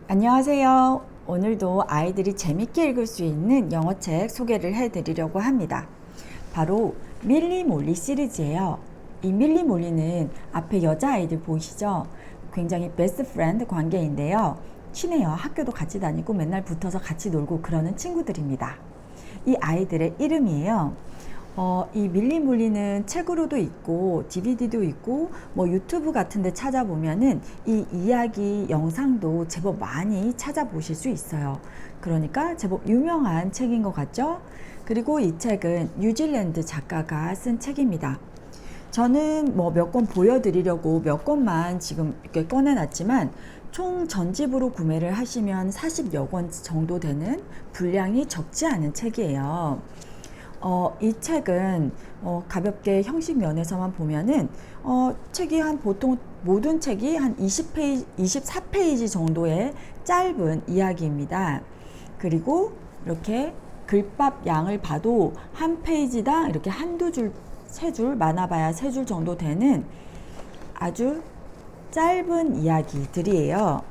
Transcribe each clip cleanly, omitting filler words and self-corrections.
안녕하세요. 오늘도 아이들이 재밌게 읽을 수 있는 영어책 소개를 해드리려고 합니다. 바로 밀리 몰리 시리즈예요. 이 밀리 몰리는 앞에 여자아이들 보이시죠? 굉장히 베스트 프렌드 관계인데요. 친해요. 학교도 같이 다니고 맨날 붙어서 같이 놀고 그러는 친구들입니다. 이 아이들의 이름이에요. 이 밀리몰리는 책으로도 있고 DVD도 있고 뭐 유튜브 같은 데 찾아보면은 이 이야기 영상도 제법 많이 찾아보실 수 있어요. 그러니까 제법 유명한 책인 것 같죠? 그리고 이 책은 뉴질랜드 작가가 쓴 책입니다. 저는 뭐 몇 권 보여드리려고 몇 권만 지금 이렇게 꺼내놨지만 총 전집으로 구매를 하시면 40여 권 정도 되는 분량이 적지 않은 책이에요. 이 책은 가볍게 형식 면에서만 보면은 책이 한 보통 모든 책이 한 20페이지, 24페이지 정도의 짧은 이야기입니다. 그리고 이렇게 글밥 양을 봐도 한 페이지당 이렇게 한두 줄, 세 줄, 많아봐야 세 줄 정도 되는 아주 짧은 이야기들이에요.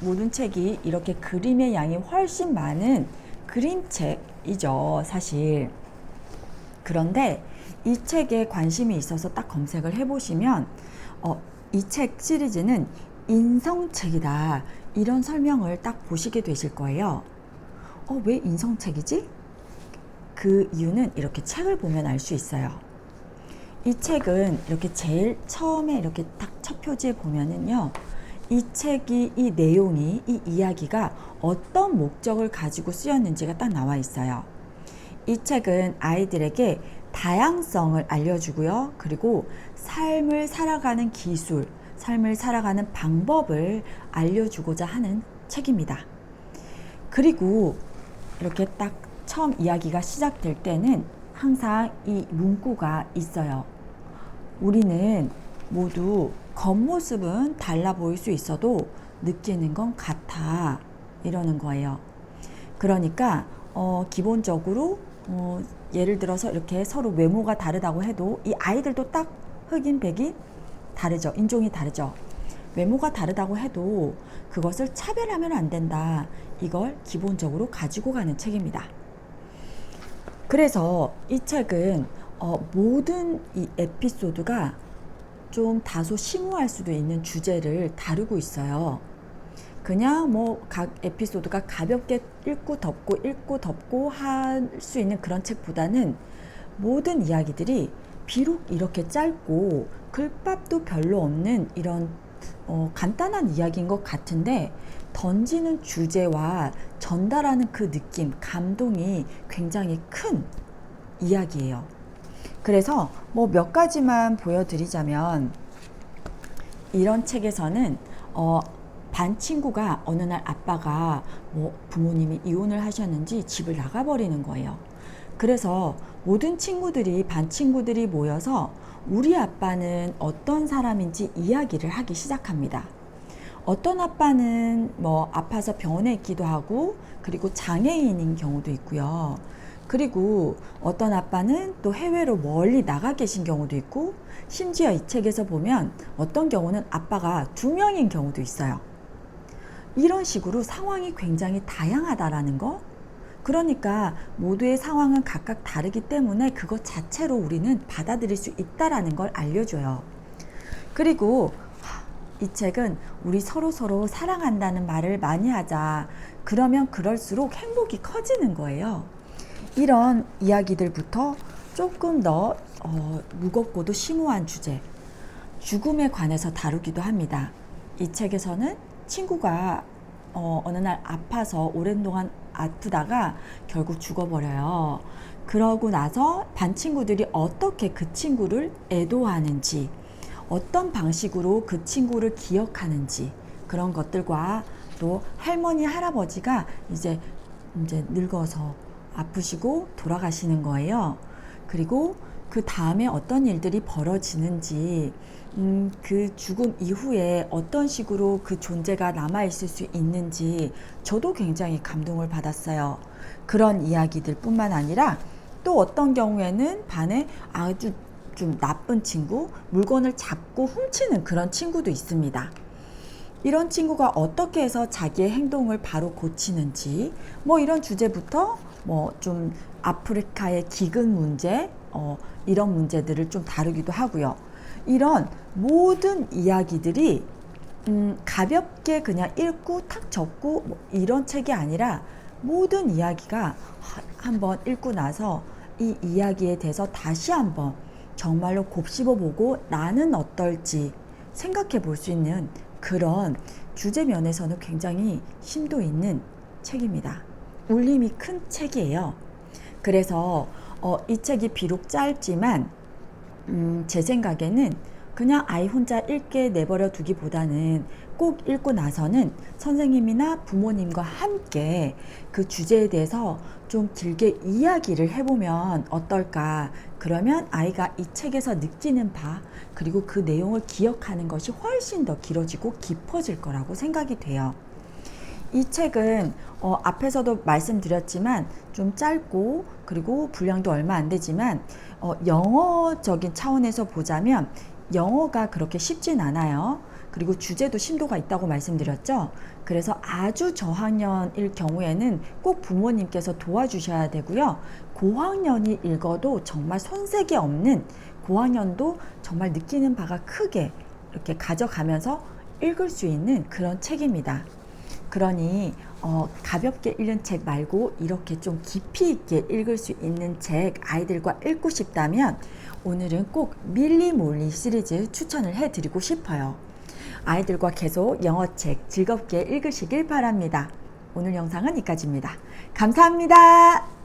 모든 책이 이렇게 그림의 양이 훨씬 많은 그림책이죠, 사실. 그런데 이 책에 관심이 있어서 딱 검색을 해보시면 이 책 시리즈는 인성책이다, 이런 설명을 딱 보시게 되실 거예요. 왜 인성책이지? 그 이유는 이렇게 책을 보면 알 수 있어요. 이 책은 이렇게 제일 처음에 이렇게 딱 첫 표지에 보면은요, 이 책이, 이 내용이, 이 이야기가 어떤 목적을 가지고 쓰였는지가 딱 나와 있어요. 이 책은 아이들에게 다양성을 알려주고요. 그리고 삶을 살아가는 기술, 삶을 살아가는 방법을 알려주고자 하는 책입니다. 그리고 이렇게 딱 처음 이야기가 시작될 때는 항상 이 문구가 있어요. 우리는 모두 겉모습은 달라 보일 수 있어도 느끼는 건 같아, 이러는 거예요. 그러니까 기본적으로 예를 들어서 이렇게 서로 외모가 다르다고 해도 이 아이들도 딱 흑인 백인 다르죠. 인종이 다르죠. 외모가 다르다고 해도 그것을 차별하면 안 된다, 이걸 기본적으로 가지고 가는 책입니다. 그래서 이 책은 모든 이 에피소드가 좀 다소 심오할 수도 있는 주제를 다루고 있어요. 그냥 뭐 각 에피소드가 가볍게 읽고 덮고 할 수 있는 그런 책보다는 모든 이야기들이 비록 이렇게 짧고 글밥도 별로 없는 이런 간단한 이야기인 것 같은데, 던지는 주제와 전달하는 그 느낌, 감동이 굉장히 큰 이야기예요. 그래서 뭐 몇 가지만 보여드리자면, 이런 책에서는 반 친구가 어느 날 아빠가 뭐 부모님이 이혼을 하셨는지 집을 나가버리는 거예요. 그래서 모든 친구들이, 반 친구들이 모여서 우리 아빠는 어떤 사람인지 이야기를 하기 시작합니다. 어떤 아빠는 뭐 아파서 병원에 있기도 하고, 그리고 장애인인 경우도 있고요. 그리고 어떤 아빠는 또 해외로 멀리 나가 계신 경우도 있고, 심지어 이 책에서 보면 어떤 경우는 아빠가 2명인 경우도 있어요. 이런 식으로 상황이 굉장히 다양하다라는 거. 그러니까 모두의 상황은 각각 다르기 때문에 그것 자체로 우리는 받아들일 수 있다라는 걸 알려줘요. 그리고 이 책은 우리 서로 사랑한다는 말을 많이 하자, 그러면 그럴수록 행복이 커지는 거예요. 이런 이야기들부터 조금 더 무겁고도 심오한 주제, 죽음에 관해서 다루기도 합니다. 이 책에서는 친구가 어느 날 아파서 오랜 동안 아프다가 결국 죽어버려요. 그러고 나서 반 친구들이 어떻게 그 친구를 애도하는지, 어떤 방식으로 그 친구를 기억하는지, 그런 것들과 또 할머니, 할아버지가 이제 늙어서 아프시고 돌아가시는 거예요. 그리고 그 다음에 어떤 일들이 벌어지는지, 그 죽음 이후에 어떤 식으로 그 존재가 남아있을 수 있는지 저도 굉장히 감동을 받았어요. 그런 이야기들 뿐만 아니라 또 어떤 경우에는 반에 아주 좀 나쁜 친구, 물건을 잡고 훔치는 그런 친구도 있습니다. 이런 친구가 어떻게 해서 자기의 행동을 바로 고치는지, 뭐 이런 주제부터 뭐 좀 아프리카의 기근 문제, 이런 문제들을 좀 다루기도 하고요. 이런 모든 이야기들이 가볍게 그냥 읽고 탁 적고 뭐 이런 책이 아니라 모든 이야기가 한번 읽고 나서 이 이야기에 대해서 다시 한번 정말로 곱씹어 보고 나는 어떨지 생각해 볼 수 있는 그런 주제 면에서는 굉장히 심도 있는 책입니다. 울림이 큰 책이에요. 그래서 이 책이 비록 짧지만 제 생각에는 그냥 아이 혼자 읽게 내버려 두기보다는 꼭 읽고 나서는 선생님이나 부모님과 함께 그 주제에 대해서 좀 길게 이야기를 해보면 어떨까. 그러면 아이가 이 책에서 느끼는 바, 그리고 그 내용을 기억하는 것이 훨씬 더 길어지고 깊어질 거라고 생각이 돼요. 이 책은 앞에서도 말씀드렸지만 좀 짧고 그리고 분량도 얼마 안 되지만 영어적인 차원에서 보자면 영어가 그렇게 쉽진 않아요. 그리고 주제도 심도가 있다고 말씀드렸죠. 그래서 아주 저학년일 경우에는 꼭 부모님께서 도와주셔야 되고요. 고학년이 읽어도 정말 손색이 없는, 고학년도 정말 느끼는 바가 크게 이렇게 가져가면서 읽을 수 있는 그런 책입니다. 그러니 가볍게 읽는 책 말고 이렇게 좀 깊이 있게 읽을 수 있는 책 아이들과 읽고 싶다면 오늘은 꼭 밀리 몰리 시리즈 추천을 해드리고 싶어요. 아이들과 계속 영어책 즐겁게 읽으시길 바랍니다. 오늘 영상은 여기까지입니다. 감사합니다.